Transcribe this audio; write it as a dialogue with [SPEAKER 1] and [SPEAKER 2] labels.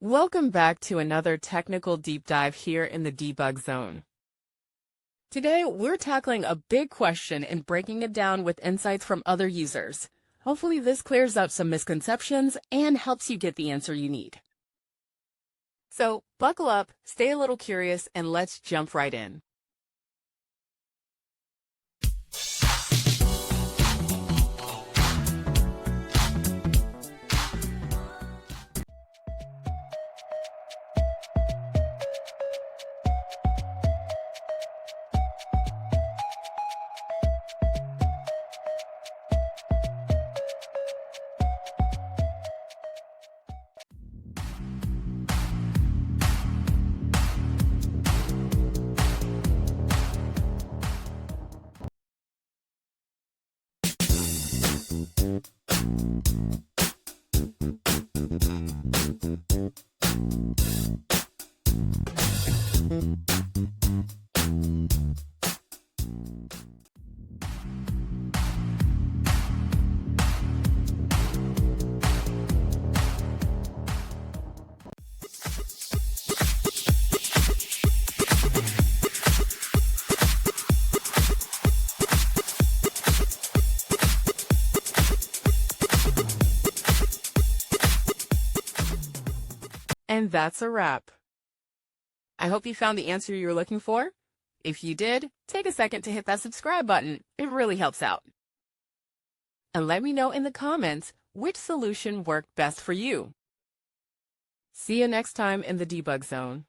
[SPEAKER 1] Welcome back to another technical deep dive here in the debug zone. Today, we're tackling a big question and breaking it down with insights from other users. Hopefully this clears up some misconceptions and helps you get the answer you need. So buckle up, stay a little curious, and let's jump right in. And that's a wrap. I hope you found the answer you were looking for. If you did, take a second to hit that subscribe button. It really helps out. And let me know in the comments which solution worked best for you. See you next time in the debug zone.